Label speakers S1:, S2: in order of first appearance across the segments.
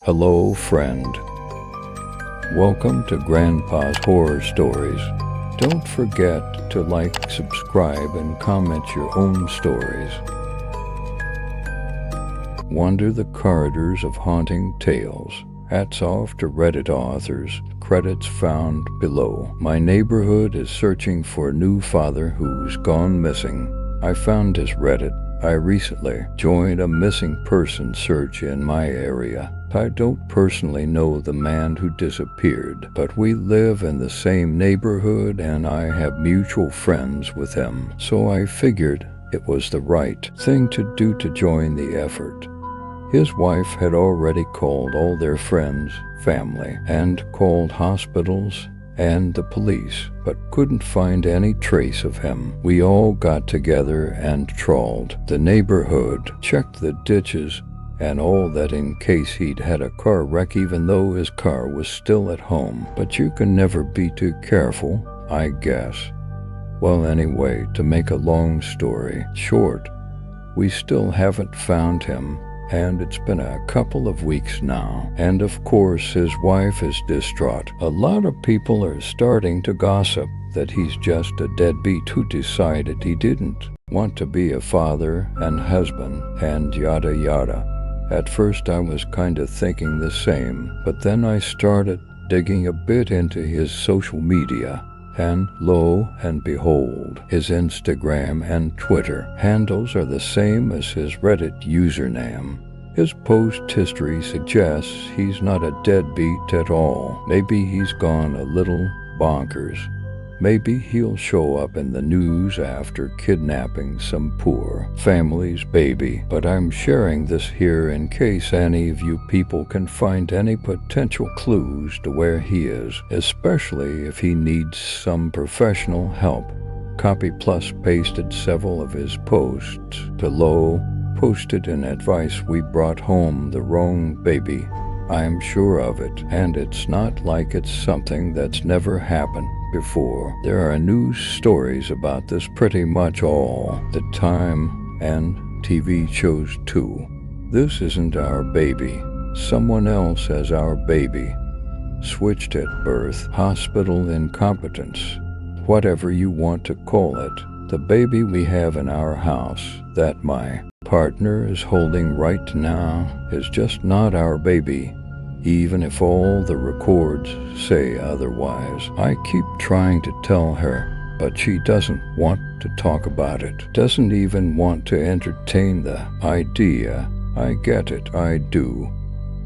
S1: Hello, friend. Welcome to Grandpa's Horror Stories. Don't forget to like, subscribe, and comment your own stories. Wander the corridors of haunting tales. Hats off to Reddit authors. Credits found below. My neighborhood is searching for a new father who's gone missing. I found his Reddit. I recently joined a missing person search in my area. I don't personally know the man who disappeared, but we live in the same neighborhood and I have mutual friends with him, so I figured it was the right thing to do to join the effort. His wife had already called all their friends, family, and called hospitals and the police, but couldn't find any trace of him. We all got together and trawled the neighborhood, checked the ditches, and all that in case he'd had a car wreck even though his car was still at home. But you can never be too careful, I guess. Well, anyway, to make a long story short, we still haven't found him, and it's been a couple of weeks now. And of course, his wife is distraught. A lot of people are starting to gossip that he's just a deadbeat who decided he didn't want to be a father and husband and yada yada. At first I was kind of thinking the same, but then I started digging a bit into his social media, and lo and behold, his Instagram and Twitter handles are the same as his Reddit username. His post history suggests he's not a deadbeat at all. Maybe he's gone a little bonkers. Maybe he'll show up in the news after kidnapping some poor family's baby. But I'm sharing this here in case any of you people can find any potential clues to where he is, especially if he needs some professional help. Copy plus pasted several of his posts below, posted in advice we brought home the wrong baby. I'm sure of it, and it's not like it's something that's never happened before. There are news stories about this pretty much all the time, and TV shows too. This isn't our baby. Someone else has our baby. Switched at birth, hospital incompetence, whatever you want to call it. The baby we have in our house, that my partner is holding right now, is just not our baby, even if all the records say otherwise. I keep trying to tell her, but she doesn't want to talk about it, doesn't even want to entertain the idea. I get it, I do.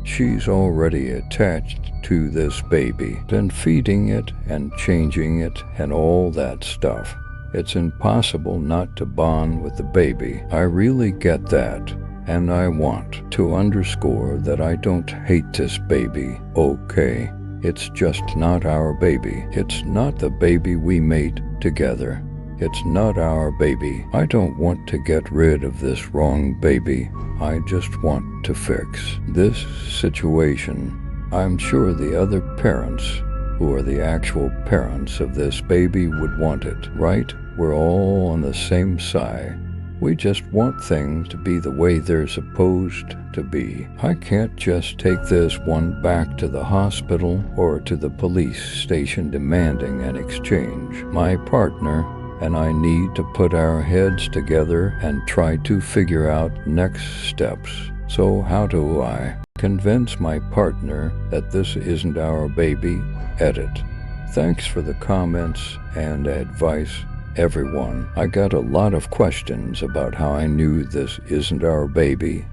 S1: She's already attached to this baby, and feeding it and changing it and all that stuff. It's impossible not to bond with the baby. I really get that, and I want to underscore that I don't hate this baby, okay? It's just not our baby. It's not the baby we made together. It's not our baby. I don't want to get rid of this wrong baby. I just want to fix this situation. I'm sure the other parents, who are the actual parents of this baby, would want it, right? We're all on the same side. We just want things to be the way they're supposed to be. I can't just take this one back to the hospital or to the police station demanding an exchange. My partner and I need to put our heads together and try to figure out next steps. So how do I convince my partner that this isn't our baby? Edit. Thanks for the comments and advice, everyone. I got a lot of questions about how I knew this isn't our baby,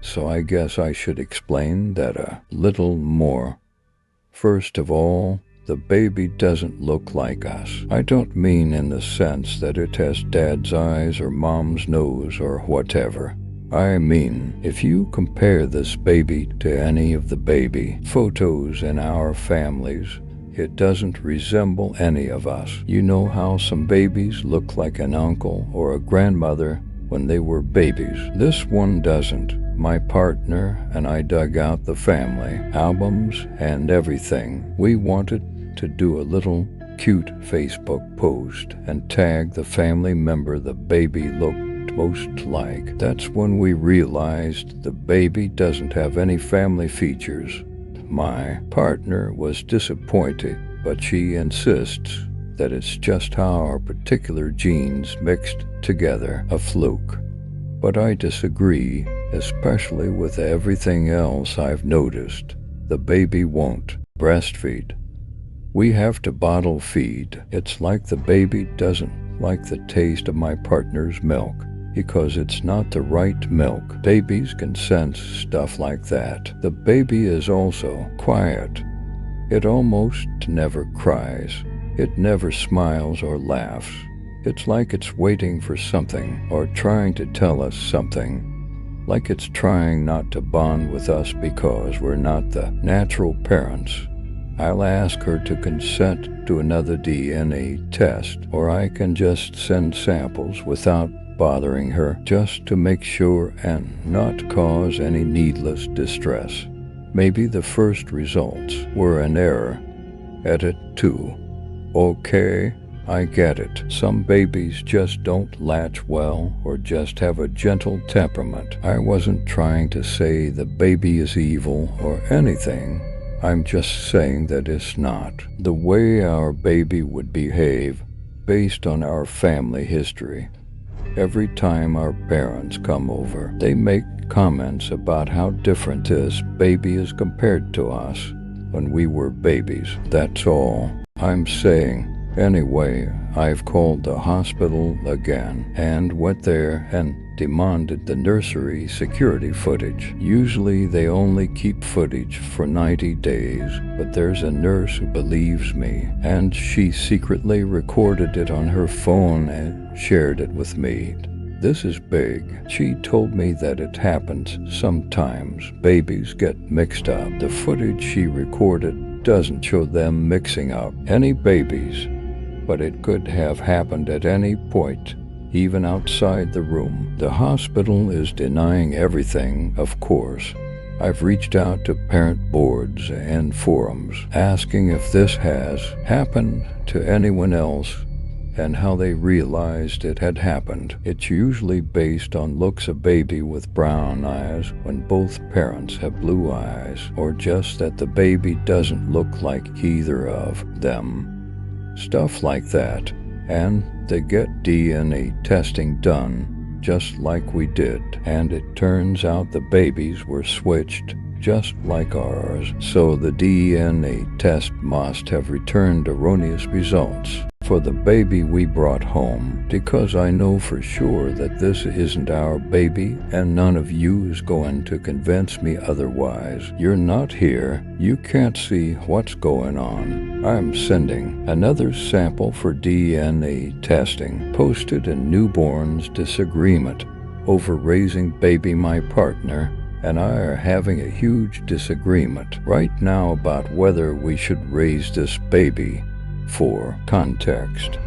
S1: so I guess I should explain that a little more. First of all, the baby doesn't look like us. I don't mean in the sense that it has dad's eyes or mom's nose or whatever. I mean, if you compare this baby to any of the baby photos in our families, it doesn't resemble any of us. You know how some babies look like an uncle or a grandmother when they were babies? This one doesn't. My partner and I dug out the family albums and everything. We wanted to do a little cute Facebook post and tag the family member the baby looked most like. That's when we realized the baby doesn't have any family features. My partner was disappointed, but she insists that it's just how our particular genes mixed together, a fluke. But I disagree, especially with everything else I've noticed. The baby won't breastfeed. We have to bottle feed. It's like the baby doesn't like the taste of my partner's milk because it's not the right milk. Babies can sense stuff like that. The baby is also quiet. It almost never cries. It never smiles or laughs. It's like it's waiting for something or trying to tell us something. Like it's trying not to bond with us because we're not the natural parents. I'll ask her to consent to another DNA test, or I can just send samples without bothering her, just to make sure and not cause any needless distress. Maybe the first results were an error. Edit 2. Okay, I get it. Some babies just don't latch well or just have a gentle temperament. I wasn't trying to say the baby is evil or anything. I'm just saying that it's not the way our baby would behave based on our family history. Every time our parents come over, they make comments about how different this baby is compared to us when we were babies. That's all I'm saying. Anyway, I've called the hospital again and went there and demanded the nursery security footage. Usually they only keep footage for 90 days, but there's a nurse who believes me, and she secretly recorded it on her phone and shared it with me. This is big. She told me that it happens sometimes. Babies get mixed up. The footage she recorded doesn't show them mixing up any babies, but it could have happened at any point, even outside the room. The hospital is denying everything, of course. I've reached out to parent boards and forums, asking if this has happened to anyone else and how they realized it had happened. It's usually based on looks of baby with brown eyes when both parents have blue eyes, or just that the baby doesn't look like either of them. Stuff like that. And they get DNA testing done just like we did, and it turns out the babies were switched just like ours, so the DNA test must have returned erroneous results for the baby we brought home, because I know for sure that this isn't our baby, and none of you is going to convince me otherwise. You're not here. You can't see what's going on. I'm sending another sample for DNA testing, posted in Newborn's Disagreement over raising baby. My partner and I are having a huge disagreement right now about whether we should raise this baby. For context,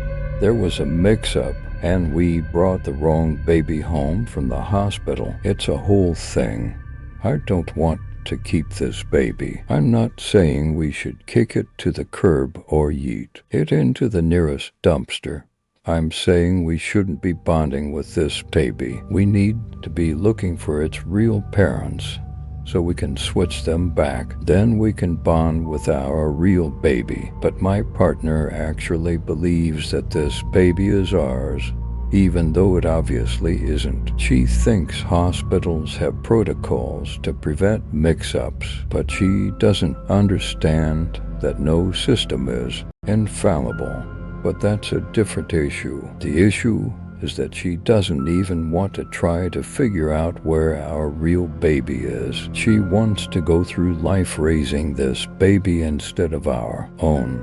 S1: there was a mix-up and we brought the wrong baby home from the hospital. It's a whole thing. I don't want to keep this baby. I'm not saying we should kick it to the curb or yeet it into the nearest dumpster. I'm saying we shouldn't be bonding with this baby. We need to be looking for its real parents so we can switch them back. Then we can bond with our real baby. But my partner actually believes that this baby is ours, even though it obviously isn't. She thinks hospitals have protocols to prevent mix-ups, but she doesn't understand that no system is infallible. But that's a different issue. The issue is that she doesn't even want to try to figure out where our real baby is. She wants to go through life raising this baby instead of our own.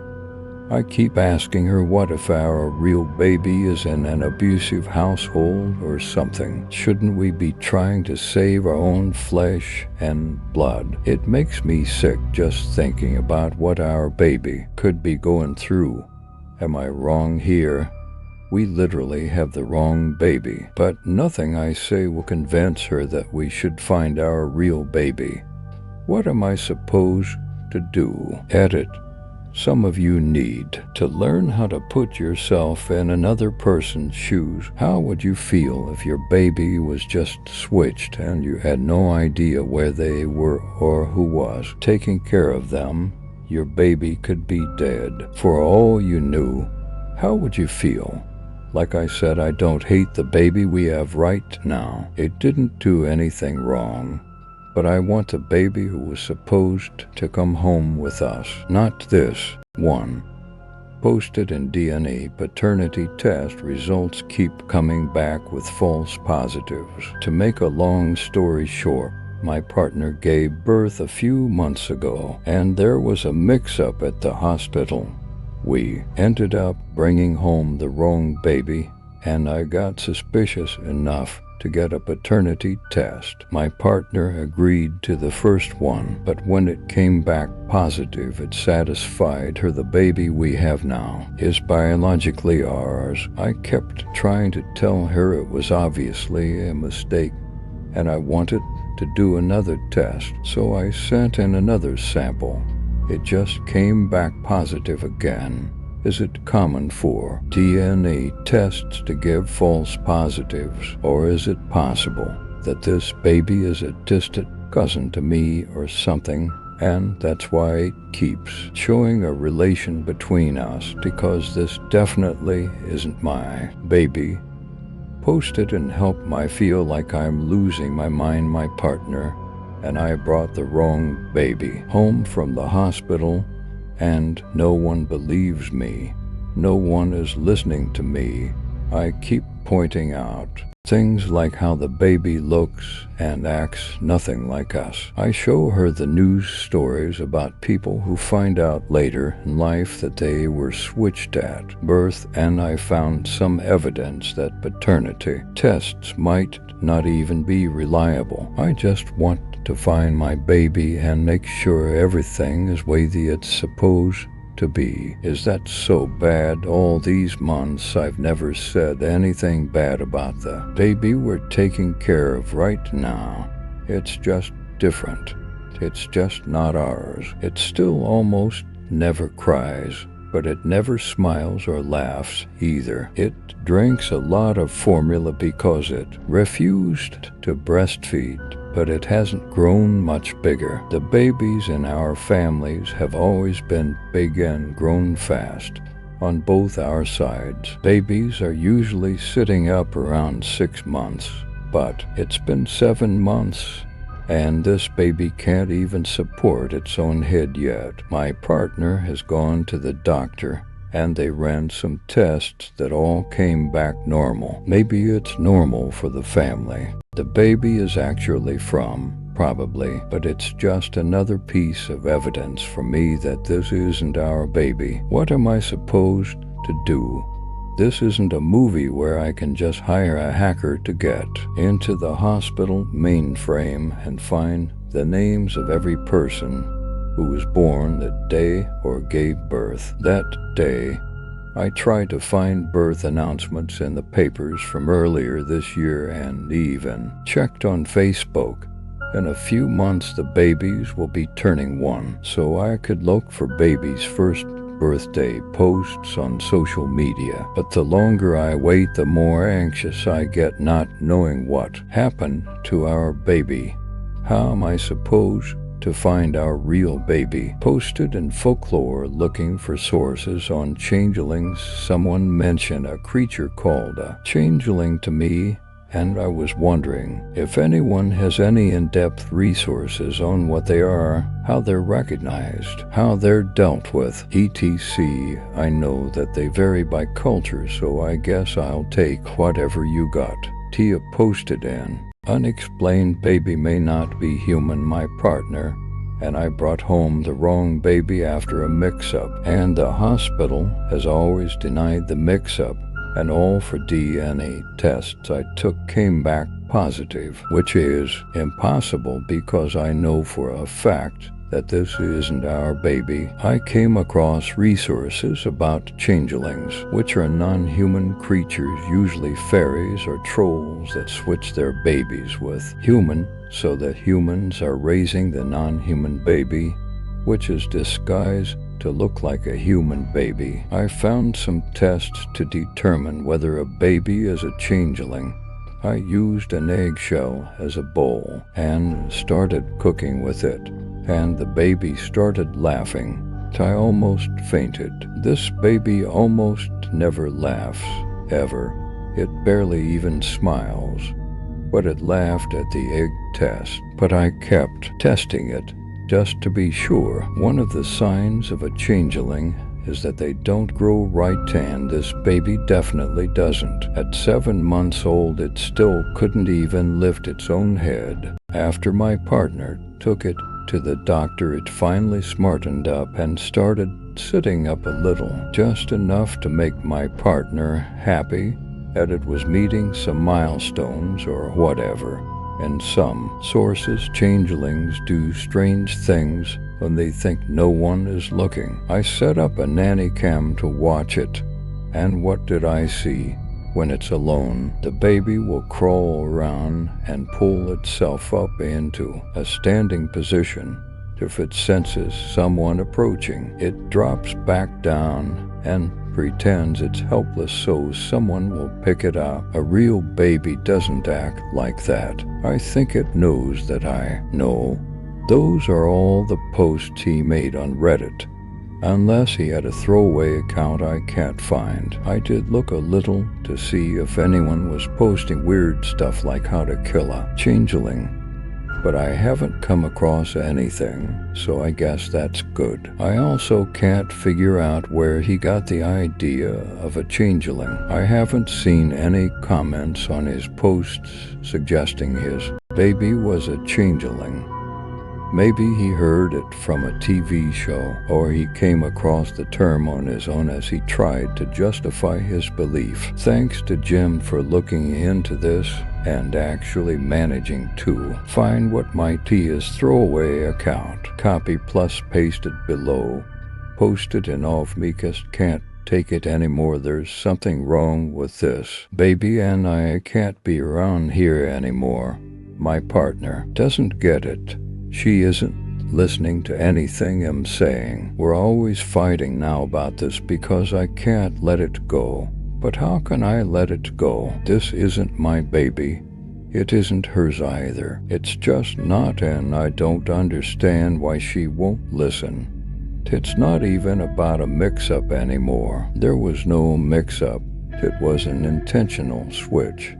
S1: I keep asking her, what if our real baby is in an abusive household or something? Shouldn't we be trying to save our own flesh and blood? It makes me sick just thinking about what our baby could be going through. Am I wrong here? We literally have the wrong baby, but nothing I say will convince her that we should find our real baby. What am I supposed to do? Edit. Some of you need to learn how to put yourself in another person's shoes. How would you feel if your baby was just switched and you had no idea where they were or who was taking care of them? Your baby could be dead for all you knew. How would you feel? Like I said, I don't hate the baby we have right now. It didn't do anything wrong. But I want a baby who was supposed to come home with us, not this one. Posted in DNA paternity test results keep coming back with false positives. To make a long story short, my partner gave birth a few months ago, and there was a mix-up at the hospital. We ended up bringing home the wrong baby, and I got suspicious enough to get a paternity test. My partner agreed to the first one, but when it came back positive, it satisfied her the baby we have now is biologically ours. I kept trying to tell her it was obviously a mistake, and I wanted to do another test, so I sent in another sample. It just came back positive again. Is it common for DNA tests to give false positives, or is it possible that this baby is a distant cousin to me or something, and that's why it keeps showing a relation between us, because this definitely isn't my baby? Post it and help me feel like I'm losing my mind, my partner, and I brought the wrong baby home from the hospital, and no one believes me. No one is listening to me. I keep pointing out things like how the baby looks and acts nothing like us. I show her the news stories about people who find out later in life that they were switched at birth, and I found some evidence that paternity tests might not even be reliable. I just want to find my baby and make sure everything is the way it's supposed to be. Is that so bad? All these months I've never said anything bad about the baby we're taking care of right now. It's just different. It's just not ours. It still almost never cries, but it never smiles or laughs either. It drinks a lot of formula because it refused to breastfeed, but it hasn't grown much bigger. The babies in our families have always been big and grown fast. On both our sides, babies are usually sitting up around 6 months, but it's been 7 months, and this baby can't even support its own head yet. My partner has gone to the doctor, and they ran some tests that all came back normal. Maybe it's normal for the family. The baby is actually probably, but it's just another piece of evidence for me that this isn't our baby. What am I supposed to do? This isn't a movie where I can just hire a hacker to get into the hospital mainframe and find the names of every person who was born that day or gave birth that day. I tried to find birth announcements in the papers from earlier this year and even checked on Facebook. In a few months the babies will be turning 1, so I could look for baby's first birthday posts on social media. But the longer I wait, the more anxious I get, not knowing what happened to our baby. How am I supposed to find our real baby? Posted in folklore looking for sources on changelings. Someone mentioned a creature called a changeling to me, and I was wondering if anyone has any in-depth resources on what they are, how they're recognized, how they're dealt with, etc. I know that they vary by culture, so I guess I'll take whatever you got. Tia posted in, unexplained baby may not be human, my partner, and I brought home the wrong baby after a mix-up, and the hospital has always denied the mix-up, and all for DNA tests I took came back positive, which is impossible because I know for a fact that this isn't our baby. I came across resources about changelings, which are non-human creatures, usually fairies or trolls that switch their babies with human, so that humans are raising the non-human baby, which is disguised to look like a human baby. I found some tests to determine whether a baby is a changeling. I used an eggshell as a bowl and started cooking with it, and the baby started laughing. I almost fainted. This baby almost never laughs, ever. It barely even smiles. But it laughed at the egg test. But I kept testing it, just to be sure. One of the signs of a changeling is that they don't grow right, and this baby definitely doesn't. At 7 months old, it still couldn't even lift its own head. After my partner took it to the doctor, it finally smartened up and started sitting up a little, just enough to make my partner happy that it was meeting some milestones or whatever. In some sources, changelings do strange things when they think no one is looking. I set up a nanny cam to watch it, and what did I see? When it's alone, the baby will crawl around and pull itself up into a standing position. If it senses someone approaching, it drops back down and pretends it's helpless so someone will pick it up. A real baby doesn't act like that. I think it knows that I know. Those are all the posts he made on Reddit, unless he had a throwaway account I can't find. I did look a little to see if anyone was posting weird stuff like how to kill a changeling, but I haven't come across anything, so I guess that's good. I also can't figure out where he got the idea of a changeling. I haven't seen any comments on his posts suggesting his baby was a changeling. Maybe he heard it from a TV show, or he came across the term on his own as he tried to justify his belief. Thanks to Jim for looking into this and actually managing to find what might be his throwaway account. Copy plus pasted below. Posted in off me can't take it anymore. There's something wrong with this baby and I can't be around here anymore. My partner doesn't get it. She isn't listening to anything I'm saying. We're always fighting now about this because I can't let it go. But how can I let it go? This isn't my baby. It isn't hers either. It's just not, and I don't understand why she won't listen. It's not even about a mix-up anymore. There was no mix-up. It was an intentional switch.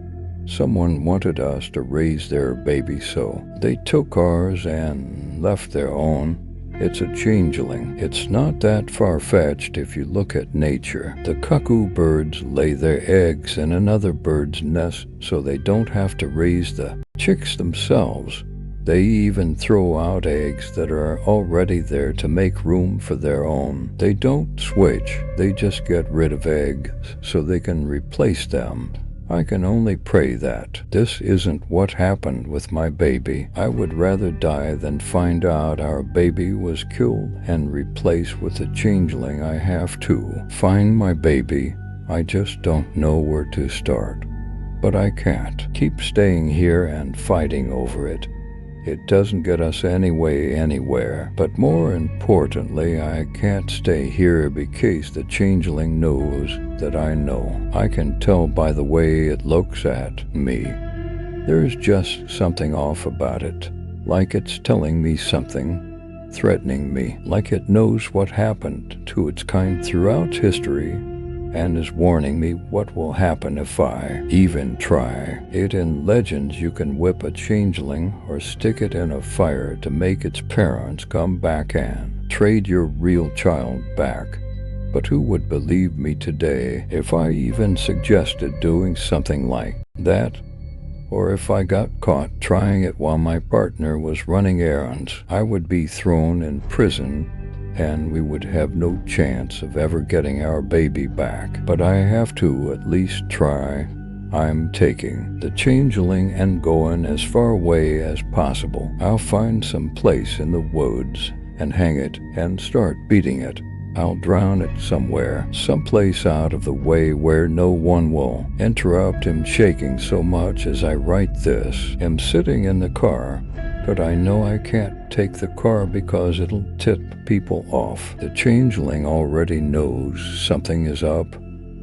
S1: Someone wanted us to raise their baby, so they took ours and left their own. It's a changeling. It's not that far-fetched if you look at nature. The cuckoo birds lay their eggs in another bird's nest so they don't have to raise the chicks themselves. They even throw out eggs that are already there to make room for their own. They don't switch. They just get rid of eggs so they can replace them. I can only pray that this isn't what happened with my baby. I would rather die than find out our baby was killed and replaced with a changeling. I have to find my baby. I just don't know where to start. But I can't keep staying here and fighting over it. It doesn't get us anywhere. But more importantly, I can't stay here because the changeling knows that I know. I can tell by the way it looks at me. There's just something off about it. Like it's telling me something, threatening me. Like it knows what happened to its kind throughout history and is warning me what will happen if I even try. It in legends you can whip a changeling or stick it in a fire to make its parents come back and trade your real child back. But who would believe me today if I even suggested doing something like that? Or if I got caught trying it while my partner was running errands, I would be thrown in prison and we would have no chance of ever getting our baby back. But I have to at least try. I'm taking the changeling and going as far away as possible. I'll find some place in the woods and hang it and start beating it. I'll drown it somewhere, someplace out of the way where no one will interrupt. Him shaking so much as I write this. I'm sitting in the car but I know I can't take the car because it'll tip people off. The changeling already knows something is up.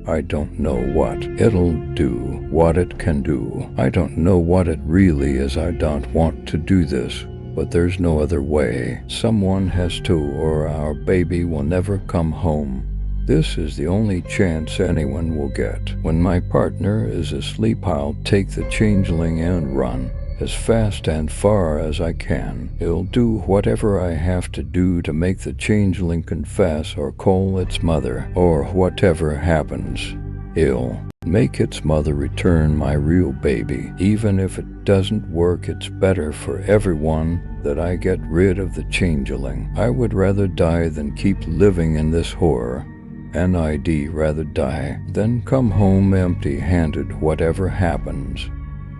S1: I don't know what. It'll do what it can do. I don't know what it really is. I don't want to do this, but there's no other way. Someone has to, or our baby will never come home. This is the only chance anyone will get. When my partner is asleep, I'll take the changeling and run as fast and far as I can. It'll do whatever I have to do to make the changeling confess or call its mother, or whatever happens. It'll make its mother return my real baby. Even if it doesn't work, it's better for everyone that I get rid of the changeling. I would rather die than keep living in this horror. And I'd rather die than come home empty-handed whatever happens.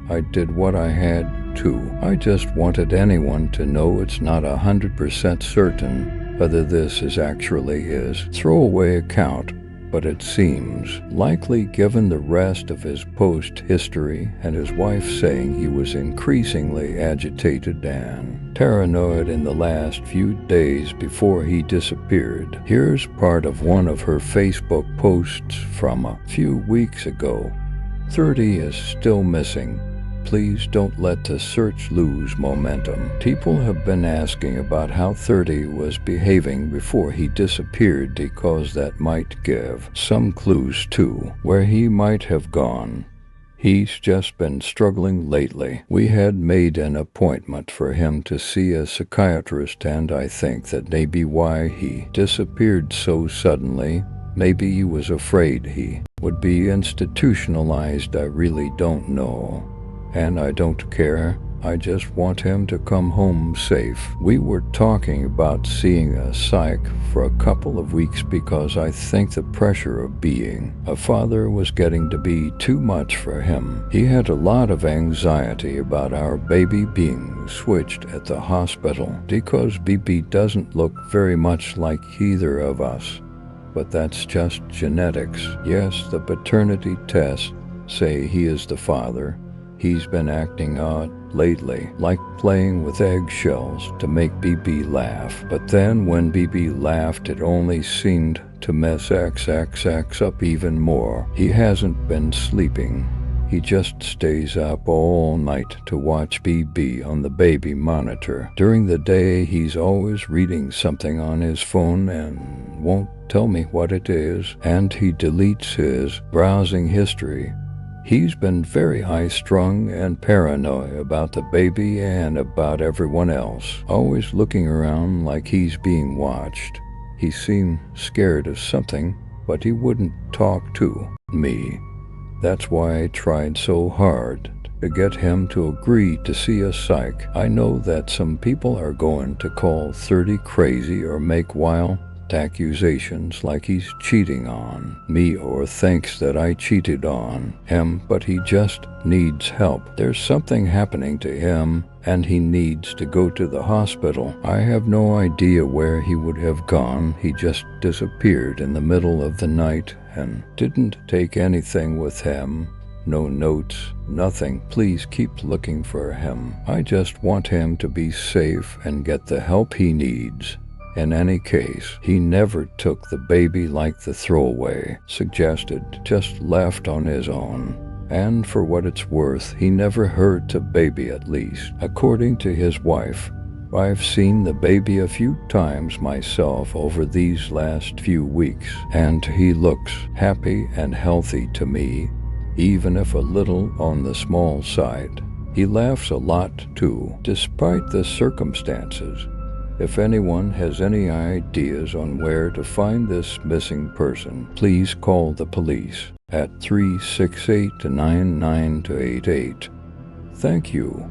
S1: I did what I had to. I just wanted anyone to know it's not 100% certain whether this is actually his throwaway account, but it seems likely given the rest of his post history and his wife saying he was increasingly agitated and paranoid in the last few days before he disappeared. Here's part of one of her Facebook posts from a few weeks ago. 30 is still missing. Please don't let the search lose momentum. People have been asking about how 30 was behaving before he disappeared because that might give some clues to where he might have gone. He's just been struggling lately. We had made an appointment for him to see a psychiatrist, and I think that may be why he disappeared so suddenly. Maybe he was afraid he would be institutionalized. I really don't know. And I don't care. I just want him to come home safe. We were talking about seeing a psych for a couple of weeks because I think the pressure of being a father was getting to be too much for him. He had a lot of anxiety about our baby being switched at the hospital because BB doesn't look very much like either of us. But that's just genetics. Yes, the paternity tests say he is the father. He's been acting odd lately, like playing with eggshells to make BB laugh. But then when BB laughed, it only seemed to mess XXX up even more. He hasn't been sleeping. He just stays up all night to watch BB on the baby monitor. During the day, he's always reading something on his phone and won't tell me what it is, and he deletes his browsing history. He's been very high-strung and paranoid about the baby and about everyone else, always looking around like he's being watched. He seemed scared of something, but he wouldn't talk to me. That's why I tried so hard to get him to agree to see a psych. I know that some people are going to call 30 crazy or make wild accusations like he's cheating on me or thinks that I cheated on him, but he just needs help. There's something happening to him and he needs to go to the hospital. I have no idea where he would have gone. He just disappeared in the middle of the night and didn't take anything with him. No notes, nothing. Please keep looking for him. I just want him to be safe and get the help he needs. In any case, he never took the baby like the throwaway suggested, just left on his own. And for what it's worth, he never hurt a baby, at least. According to his wife, I've seen the baby a few times myself over these last few weeks, and he looks happy and healthy to me, even if a little on the small side. He laughs a lot too, despite the circumstances. If anyone has any ideas on where to find this missing person, please call the police at 368-9988. Thank you.